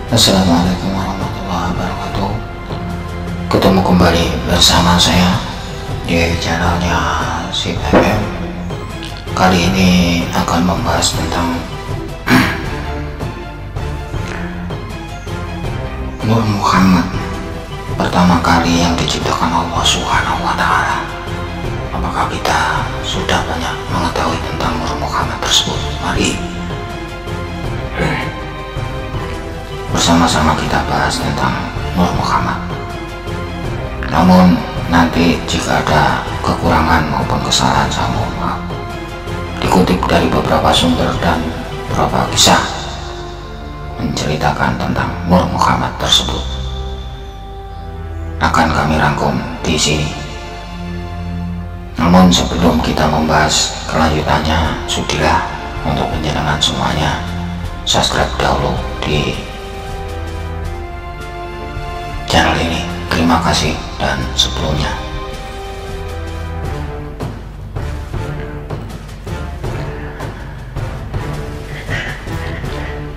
Assalamualaikum warahmatullahi wabarakatuh. Ketemu kembali bersama saya di channelnya Sip FM. Kali ini akan membahas tentang Nur Muhammad, pertama kali yang diciptakan Allah Subhanahu wa Ta'ala. Apakah kita sudah banyak mengetahui tentang Nur Muhammad tersebut? Mari bersama-sama kita bahas tentang Nur Muhammad. Namun nanti jika ada kekurangan maupun kesalahan, saya mohon maaf. Dikutip dari beberapa sumber dan beberapa kisah menceritakan tentang Nur Muhammad tersebut, akan kami rangkum di sini. Namun sebelum kita membahas kelanjutannya, sudilah untuk penjenengan semuanya subscribe dahulu di channel ini. Terima kasih. Dan sebelumnya,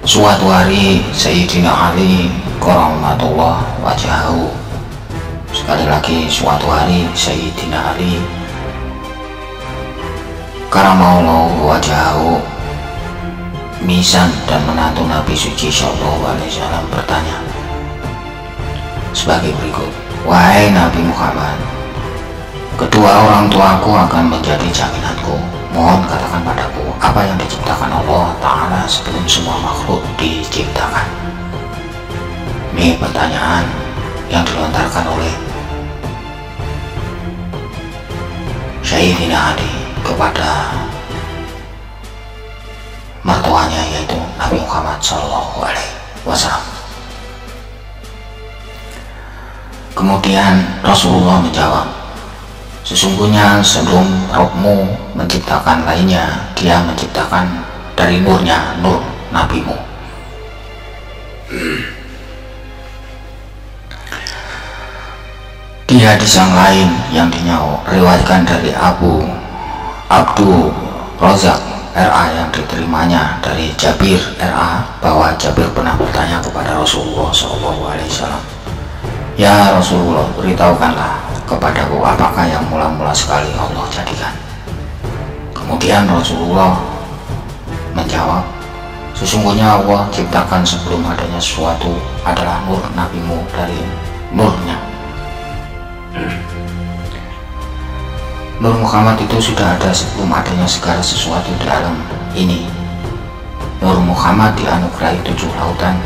suatu hari Sayyidina Ali Karamatullah wajahu, sekali lagi suatu hari Sayyidina Ali Karamallahu wajahu, Mizan dan menantu Nabi Suci Sallallahu Alaihi Wasallam bertanya sebagai berikut: wahai Nabi Muhammad, kedua orang tuaku akan menjadi jaminanku. Mohon katakan padaku apa yang diciptakan Allah Ta'ala sebelum semua makhluk diciptakan. Ini pertanyaan yang dilontarkan oleh Sayyidina Ali kepada mertuanya, yaitu Nabi Muhammad Sallallahu Alaihi Wasallam. Kemudian Rasulullah menjawab, sesungguhnya sebelum Rabbmu menciptakan lainnya, Dia menciptakan dari nurnya, nur nabimu. Di hadis yang lain yang diriwayatkan dari Abdul Razak RA yang diterimanya dari Jabir RA, bahwa Jabir pernah bertanya kepada Rasulullah SAW, ya Rasulullah, beritahukanlah kepadaku apakah yang mula-mula sekali Allah jadikan. Kemudian Rasulullah menjawab, sesungguhnya Allah ciptakan sebelum adanya sesuatu adalah nur nabimu dari nurnya. Nur Muhammad itu sudah ada sebelum adanya segala sesuatu di alam ini. Nur Muhammad dianugerahi 7 lautan: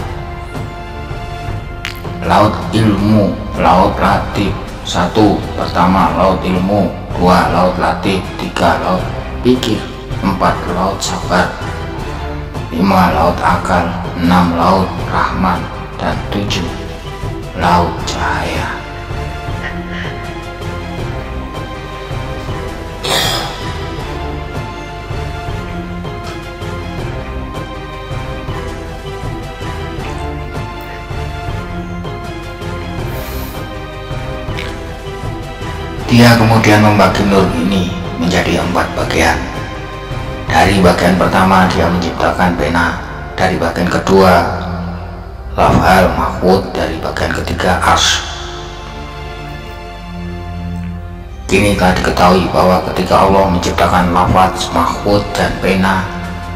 laut ilmu, laut latif. 1. Pertama, laut ilmu. 2. Laut latif. 3. Laut pikir. 4. Laut sabar. 5. Laut akal. 6. Laut rahman. Dan 7. Laut cahaya. Dia kemudian membagi nur ini menjadi 4 bagian. Dari bagian pertama Dia menciptakan pena, dari bagian kedua Lauhul Mahfuz, dari bagian ketiga Arsy. Kini telah diketahui bahwa ketika Allah menciptakan lafaz mahfuz dan pena,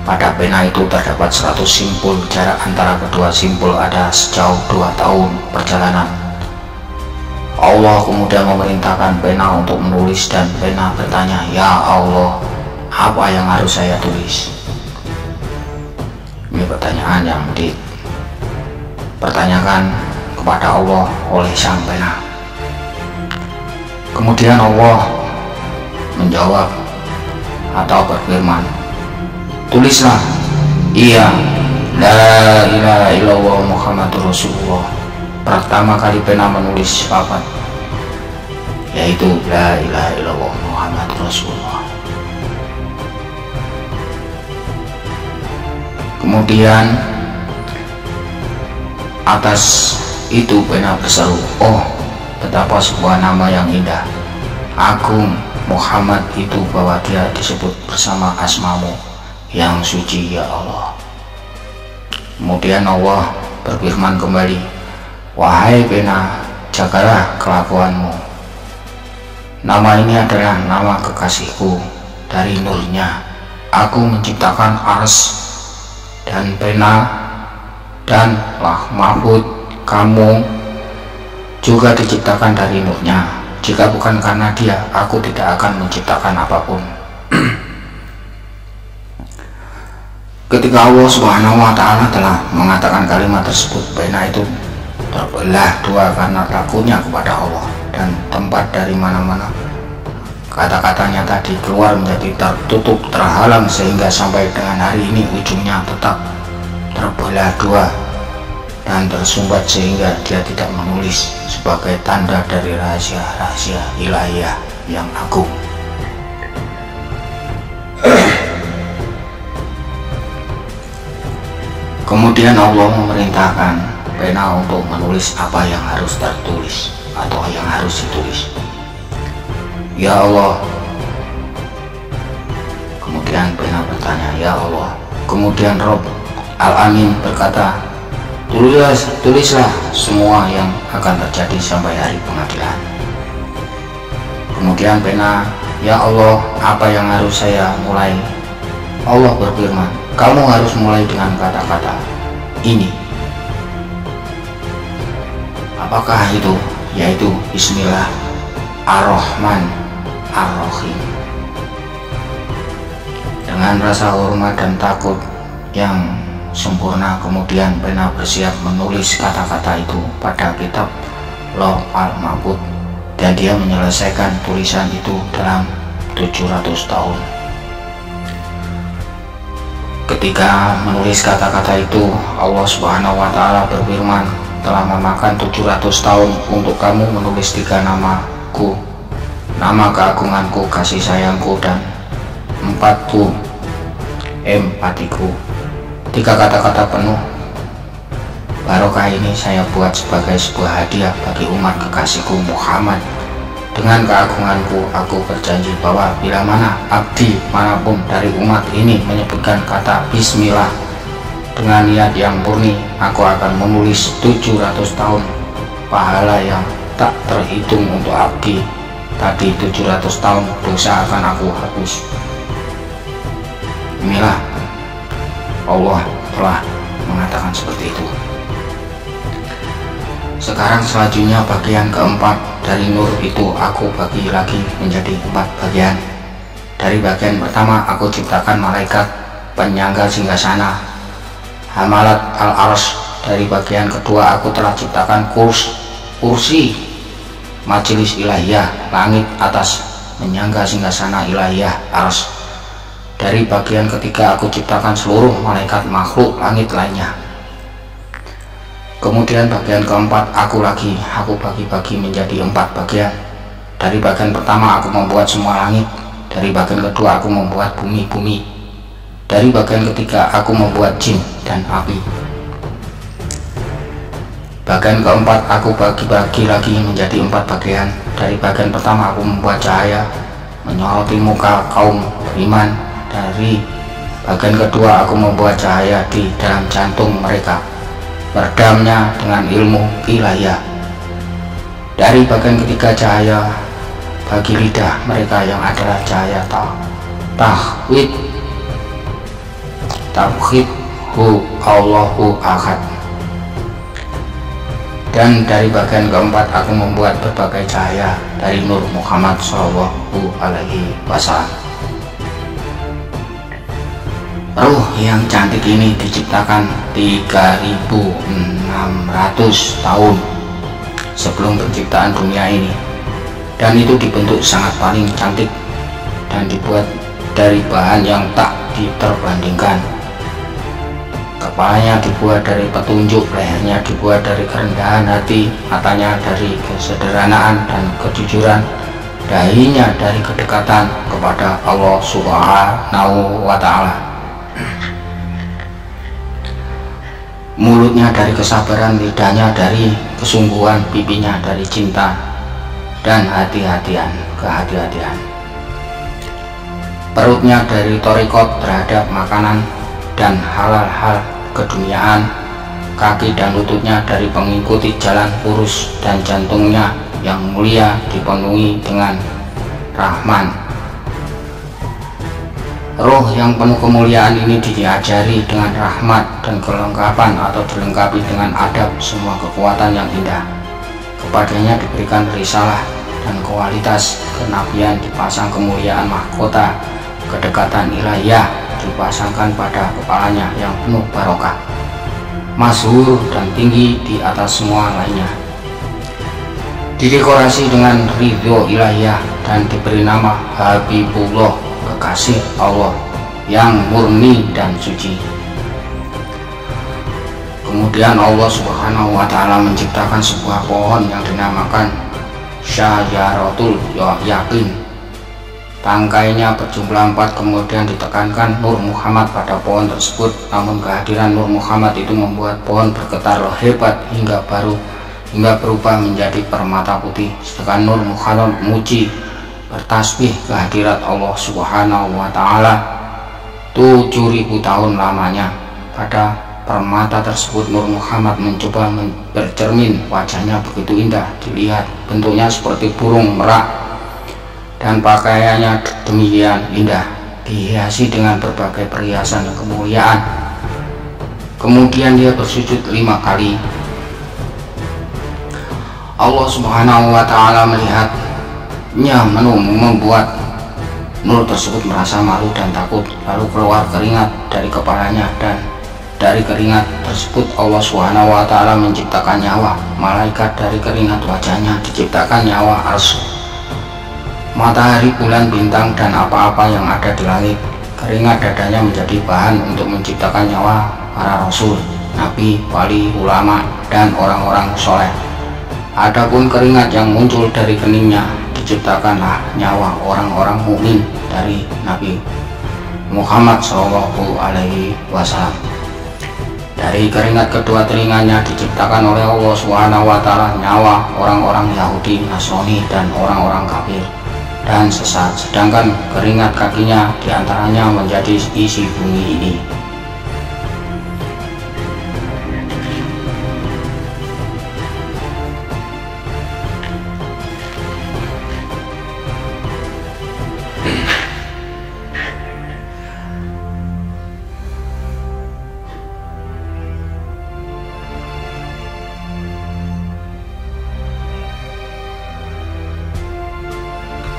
pada pena itu terdapat 100 simpul. Jarak antara kedua simpul ada sejauh 2 tahun perjalanan. Allah kemudian memerintahkan pena untuk menulis, dan pena bertanya, ya Allah, apa yang harus saya tulis? Ini pertanyaan yang dipertanyakan kepada Allah oleh sang pena. Kemudian Allah menjawab atau berfirman, tulislah, iya, la ilaha illallah Muhammadur Rasulullah. Pertama kali pena menulis lafaz, yaitu la ilaha illallah Muhammadur Rasulullah. Kemudian atas itu pena berseru, oh betapa sebuah nama yang indah, agung, Muhammad itu, bahwa Dia disebut bersama asmamu yang suci ya Allah. Kemudian Allah berfirman kembali, "Wahai pena, jagalah kelakuanmu. Nama ini adalah nama kekasihku. Dari nurnya aku menciptakan ars dan pena dan lah mahfud. Kamu juga diciptakan dari nurnya. Jika bukan karena dia, aku tidak akan menciptakan apapun." Ketika Allah Subhanahu wa Ta'ala telah mengatakan kalimat tersebut, pena itu terbelah dua karena takutnya kepada Allah, dan tempat dari mana-mana kata-katanya tadi keluar menjadi tertutup, terhalang, sehingga sampai dengan hari ini ujungnya tetap terbelah dua dan tersumbat, sehingga dia tidak menulis sebagai tanda dari rahasia-rahasia ilahiyah yang agung. Kemudian Allah memerintahkan pena untuk menulis apa yang harus tertulis atau yang harus ditulis. "Ya Allah." Kemudian pena bertanya, "Ya Allah." Kemudian Rob Al-Amin berkata, Tulislah semua yang akan terjadi sampai hari pengadilan." Kemudian pena, "Ya Allah, apa yang harus saya mulai?" Allah berfirman, "Kamu harus mulai dengan kata-kata ini." Apakah itu? Yaitu Bismillah Ar-Rahman Ar-Rahim. Dengan rasa hormat dan takut yang sempurna, kemudian pena bersiap menulis kata-kata itu pada kitab Lauh Al-Mahfuz, dan dia menyelesaikan tulisan itu dalam 700 tahun. Ketika menulis kata-kata itu, Allah Subhanahu wa Ta'ala berfirman, "Telah memakan 700 tahun untuk kamu menulis 3 namaku, nama keagunganku, kasih sayangku, dan 4ku, empatiku. 3 kata-kata penuh barokah ini saya buat sebagai sebuah hadiah bagi umat kekasihku Muhammad. Dengan keagunganku, aku berjanji bahwa bila mana abdi manapun dari umat ini menyebutkan kata Bismillah dengan niat yang murni, aku akan menulis 700 tahun pahala yang tak terhitung untuk abdi tadi. 700 tahun dosa akan aku hapus." Inilah Allah telah mengatakan seperti itu. Sekarang selanjutnya bagian keempat dari nur itu aku bagi lagi menjadi 4 bagian. Dari bagian pertama aku ciptakan malaikat penyangga singgasana Hamalat al-Arsh. Dari bagian kedua aku telah ciptakan kursi majelis ilahiyah langit atas menyangga singgasana ilahiyah Arsh. Dari bagian ketiga aku ciptakan seluruh malaikat makhluk langit lainnya. Kemudian bagian keempat aku bagi-bagi menjadi 4 bagian. Dari bagian pertama aku membuat semua langit. Dari bagian kedua aku membuat bumi-bumi. Dari bagian ketiga aku membuat jin dan api. Bagian keempat aku bagi-bagi lagi menjadi 4 bagian. Dari bagian pertama aku membuat cahaya menyoroti muka kaum beriman. Dari bagian kedua aku membuat cahaya di dalam jantung mereka, berdamnya dengan ilmu ilahiyah. Dari bagian ketiga cahaya bagi lidah mereka yang adalah cahaya tauhid hu Allahu ahad. Dan dari bagian keempat aku membuat berbagai cahaya dari nur Muhammad Shallallahu Alaihi Wasallam. Ruh yang cantik ini diciptakan 3600 tahun sebelum penciptaan dunia ini, dan itu dibentuk sangat paling cantik dan dibuat dari bahan yang tak diterbandingkan. Kepalanya dibuat dari petunjuk, lehernya dibuat dari kerendahan hati, matanya dari kesederhanaan dan kejujuran, dahinya dari kedekatan kepada Allah Subhanahu wa Ta'ala, mulutnya dari kesabaran, lidahnya dari kesungguhan, pipinya dari cinta dan kehati-hatian, perutnya dari torikot terhadap makanan dan halal-hal keduniaan, kaki dan lututnya dari mengikuti jalan lurus, dan jantungnya yang mulia dipenuhi dengan Rahman. Roh yang penuh kemuliaan ini diajari dengan rahmat dan kelengkapan atau dilengkapi dengan adab semua kekuatan yang indah. Kepadanya diberikan risalah dan kualitas kenabian, dipasang kemuliaan mahkota, kedekatan ilahiyah dipasangkan pada kepalanya yang penuh barokah, masyhur dan tinggi di atas semua lainnya, didekorasi dengan ridho ilahiyah dan diberi nama Habibullah, kekasih Allah yang murni dan suci. Kemudian Allah Subhanahu wa Ta'ala menciptakan sebuah pohon yang dinamakan Syajaratul Yakin. Tangkainya berjumlah 4, kemudian ditekankan Nur Muhammad pada pohon tersebut. Namun kehadiran Nur Muhammad itu membuat pohon bergetar hebat hingga berubah menjadi permata putih. Sedangkan Nur Muhammad muji bertasbih kehadirat Allah Subhanahu wa Ta'ala 7.000 tahun lamanya. Pada permata tersebut Nur Muhammad mencoba bercermin. Wajahnya begitu indah dilihat, bentuknya seperti burung merak, dan pakaiannya demikian indah, dihiasi dengan berbagai perhiasan dan kemuliaan. Kemudian dia bersujud 5 kali. Allah Subhanahu wa Ta'ala melihatnya membuat Nur tersebut merasa malu dan takut, lalu keluar keringat dari kepalanya, dan dari keringat tersebut Allah Subhanahu wa Ta'ala menciptakan nyawa malaikat. Dari keringat wajahnya diciptakan nyawa arsy, matahari, bulan, bintang, dan apa-apa yang ada di langit. Keringat dadanya menjadi bahan untuk menciptakan nyawa para rasul, nabi, wali, ulama, dan orang-orang soleh. Adapun keringat yang muncul dari keningnya diciptakanlah nyawa orang-orang mukmin dari Nabi Muhammad Shallallahu Alaihi Wasallam. Dari keringat kedua telinganya diciptakan oleh Allah Subhanahu wa Ta'ala nyawa orang-orang Yahudi, Nasrani, dan orang-orang kafir dan sesat. Sedangkan keringat kakinya diantaranya menjadi isi bumi ini.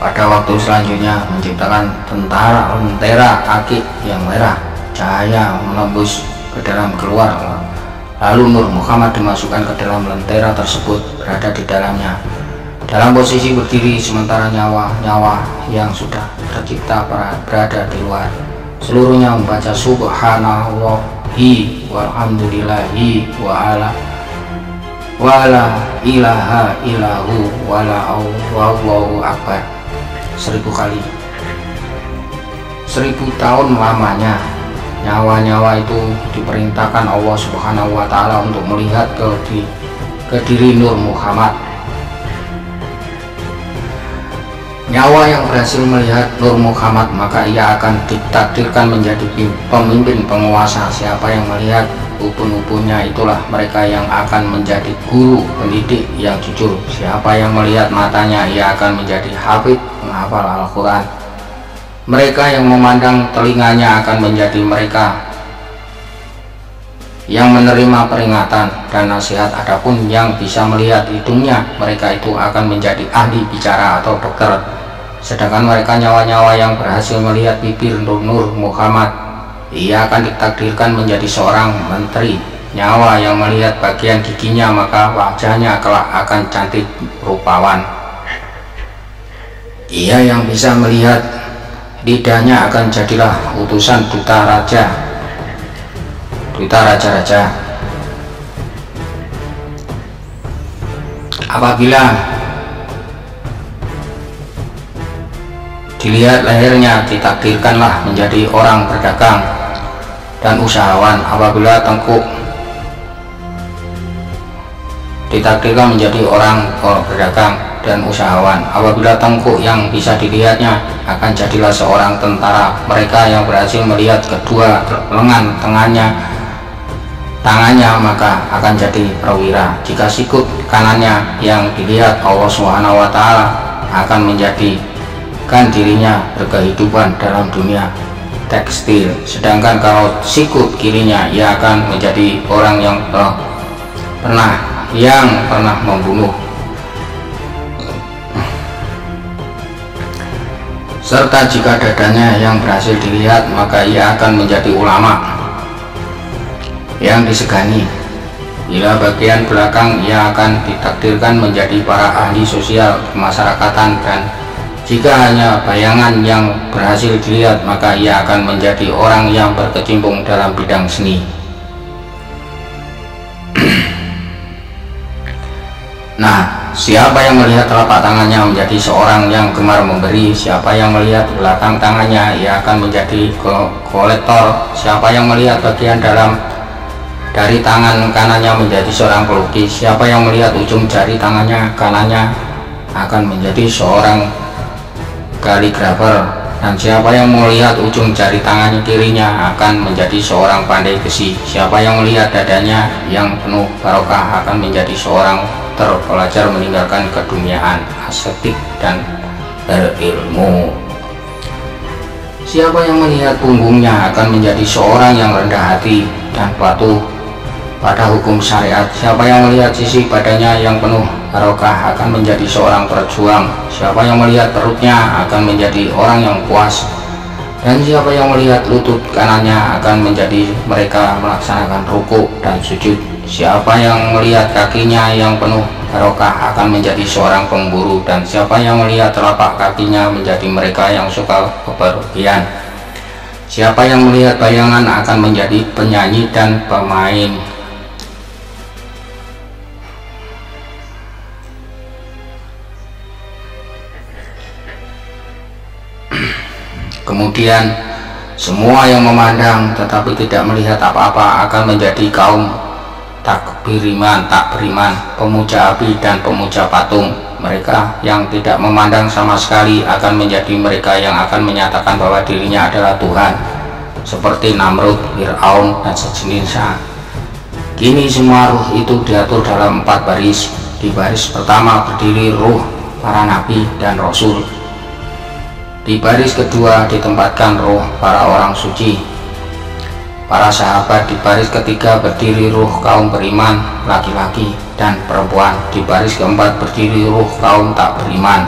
Pada waktu selanjutnya menciptakan lentera akik yang merah, cahaya menembus ke dalam keluar. Lalu Nur Muhammad dimasukkan ke dalam lentera tersebut, berada di dalamnya dalam posisi berdiri, sementara nyawa-nyawa yang sudah tercipta berada di luar. Seluruhnya membaca subhanallahi walhamdulillahi wala ilaha illahu wallahu akbar 1000 kali. 1000 tahun lamanya nyawa-nyawa itu diperintahkan Allah Subhanahu wa Ta'ala untuk melihat ke diri Nur Muhammad. Nyawa yang berhasil melihat Nur Muhammad maka ia akan ditakdirkan menjadi pemimpin penguasa. Siapa yang melihat ubun-ubunnya itulah mereka yang akan menjadi guru pendidik yang jujur. Siapa yang melihat matanya ia akan menjadi hafid menghafal Al-Quran. Mereka yang memandang telinganya akan menjadi mereka yang menerima peringatan dan nasihat. Adapun yang bisa melihat hidungnya, mereka itu akan menjadi ahli bicara atau dokter. Sedangkan mereka nyawa-nyawa yang berhasil melihat bibir Nur Muhammad, ia akan ditakdirkan menjadi seorang menteri. Nyawa yang melihat bagian giginya maka wajahnya kelak akan cantik rupawan. Ia yang bisa melihat lidahnya akan jadilah utusan duta raja-raja. Apabila dilihat lehernya, ditakdirkanlah menjadi orang berdagang dan usahawan. Apabila tengkuk, ditakdirkan menjadi orang berdagang dan usahawan. Apabila tengkuk yang bisa dilihatnya, akan jadilah seorang tentara. Mereka yang berhasil melihat kedua lengan tengahnya tangannya maka akan jadi perwira. Jika sikut kanannya yang dilihat Allah Subhanahu wa Ta'ala akan menjadikan dirinya berkehidupan dalam dunia tekstil. Sedangkan kalau sikut kirinya, ia akan menjadi orang yang pernah membunuh. Serta jika dadanya yang berhasil dilihat, maka ia akan menjadi ulama yang disegani. Bila bagian belakang, ia akan ditakdirkan menjadi para ahli sosial kemasyarakatan, dan jika hanya bayangan yang berhasil dilihat, maka ia akan menjadi orang yang berkecimpung dalam bidang seni. Nah, siapa yang melihat telapak tangannya menjadi seorang yang gemar memberi. Siapa yang melihat belakang tangannya, ia akan menjadi kolektor. Siapa yang melihat bagian dari tangan kanannya menjadi seorang pelukis. Siapa yang melihat ujung jari tangannya kanannya akan menjadi seorang kaligrafer. Dan siapa yang melihat ujung jari tangannya kirinya akan menjadi seorang pandai besi. Siapa yang melihat dadanya yang penuh barokah akan menjadi seorang terpelajar meninggalkan keduniaan, asketik dan berilmu. Siapa yang melihat punggungnya akan menjadi seorang yang rendah hati dan patuh pada hukum syariat. Siapa yang melihat sisi badannya yang penuh barokah akan menjadi seorang perjuang. Siapa yang melihat perutnya akan menjadi orang yang puas. Dan siapa yang melihat lutut kanannya akan menjadi mereka melaksanakan ruku dan sujud. Siapa yang melihat kakinya yang penuh barokah akan menjadi seorang pemburu. Dan siapa yang melihat telapak kakinya menjadi mereka yang suka bepergian. Siapa yang melihat bayangan akan menjadi penyanyi dan pemain. Kemudian semua yang memandang tetapi tidak melihat apa-apa akan menjadi kaum tak beriman, pemuja api dan pemuja patung. Mereka yang tidak memandang sama sekali akan menjadi mereka yang akan menyatakan bahwa dirinya adalah Tuhan, seperti Namrud, Fir'aun dan sejenisnya. Kini semua ruh itu diatur dalam 4 baris. Di baris pertama berdiri ruh para nabi dan rasul. Di baris kedua ditempatkan roh para orang suci, para sahabat. Di baris ketiga berdiri ruh kaum beriman, laki-laki dan perempuan. Di baris keempat berdiri ruh kaum tak beriman.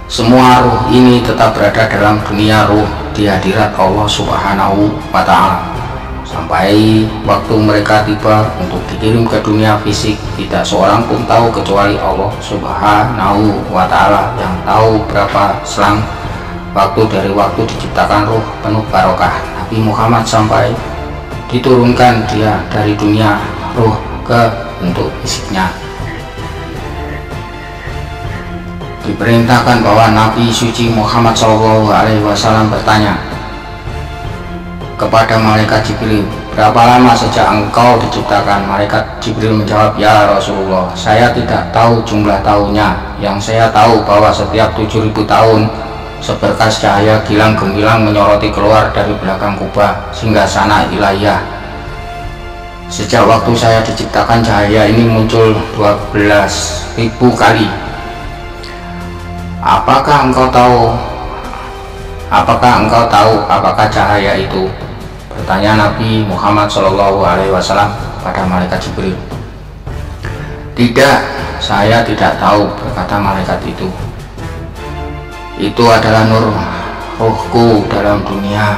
Semua ruh ini tetap berada dalam dunia ruh di hadirat Allah Subhanahu wa Ta'ala sampai waktu mereka tiba untuk dikirim ke dunia fisik. Tidak seorang pun tahu kecuali Allah Subhanahu wa Ta'ala yang tahu berapa selang waktu dari waktu diciptakan ruh penuh barokah Nabi Muhammad sampai diturunkan dia dari dunia ruh ke bentuk fisiknya. Diperintahkan bahwa Nabi suci Muhammad SAW bertanya kepada malaikat Jibril, berapa lama sejak engkau diciptakan? Malaikat Jibril menjawab, ya Rasulullah, saya tidak tahu jumlah tahunnya. Yang saya tahu bahwa setiap 7.000 tahun seberkas cahaya gilang gemilang menyoroti keluar dari belakang kubah sehingga sana ilahiyah. Sejak waktu saya diciptakan cahaya ini muncul 12.000 kali. Apakah engkau tahu apakah cahaya itu? Bertanya Nabi Muhammad SAW pada malaikat Jibril. Tidak, saya tidak tahu, berkata malaikat itu. Itu adalah nur ruhku dalam dunia.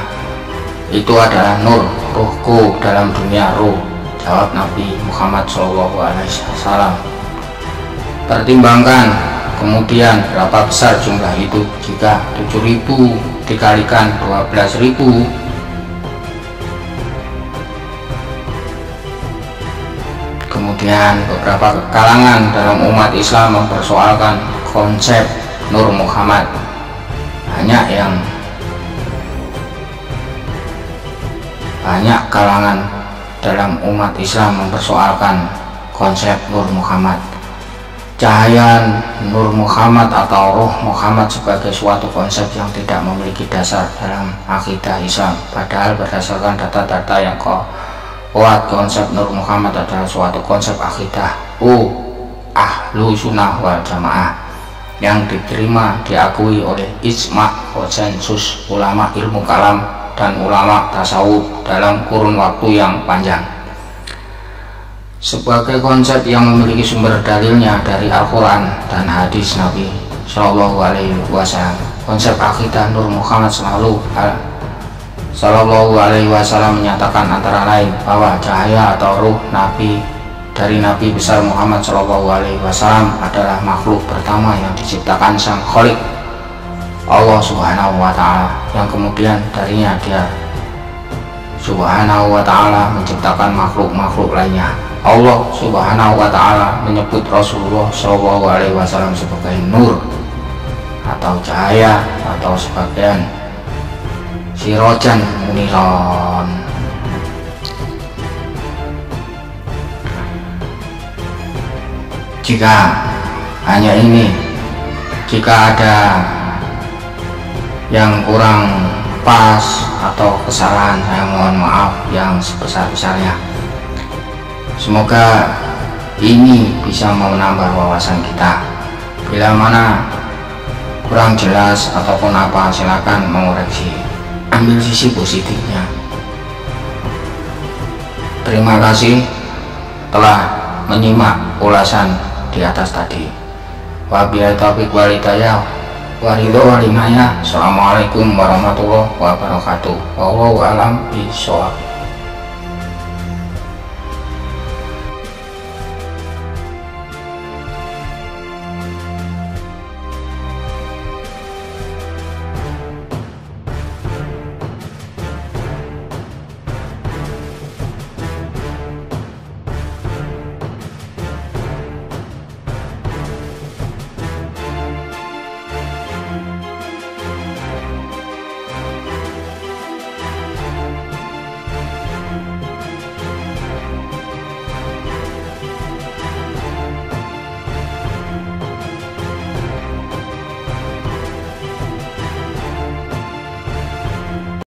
Itu adalah nur ruhku dalam dunia ruh, jawab Nabi Muhammad SAW. Pertimbangkan kemudian berapa besar jumlah itu. Jika 7.000 dikalikan 12.000, kemudian beberapa kalangan dalam umat Islam mempersoalkan konsep Nur Muhammad. Banyak kalangan dalam umat Islam mempersoalkan konsep Nur Muhammad. cahaya Nur Muhammad atau Ruh Muhammad sebagai suatu konsep yang tidak memiliki dasar dalam akidah Islam, padahal berdasarkan data-data yang kuat konsep Nur Muhammad adalah suatu konsep akidah Ahlu Sunnah wal Jamaah yang diterima, diakui oleh ijma konsensus ulama ilmu kalam dan ulama tasawuf dalam kurun waktu yang panjang. Sebagai konsep yang memiliki sumber dalilnya dari Al-Quran dan hadis Nabi Shallallahu Alaihi Wasallam, konsep akidah Nur Muhammad Shallallahu Alaihi Wasallam menyatakan antara lain bahwa cahaya atau ruh Nabi dari Nabi besar Muhammad Shallallahu Alaihi Wasallam adalah makhluk pertama yang diciptakan Sang Khalik Allah Subhanahu Wa Taala, yang kemudian darinya Dia Subhanahu Wa Taala menciptakan makhluk-makhluk lainnya. Allah Subhanahu Wa Taala menyebut Rasulullah Shallallahu Alaihi Wasallam sebagai nur atau cahaya atau sebagian sirojan muniron. Jika hanya ini, jika ada yang kurang pas atau kesalahan, saya mohon maaf yang sebesar-besarnya. Semoga ini bisa menambah wawasan kita. Bila mana kurang jelas ataupun apa, silakan mengoreksi, ambil sisi positifnya. Terima kasih telah menyimak ulasan di atas tadi. Wabillahi taufiq wal hidayah wa ridho wal inayah. Assalamualaikum warahmatullahi wabarakatuh. Wallahu a'lam bishawab.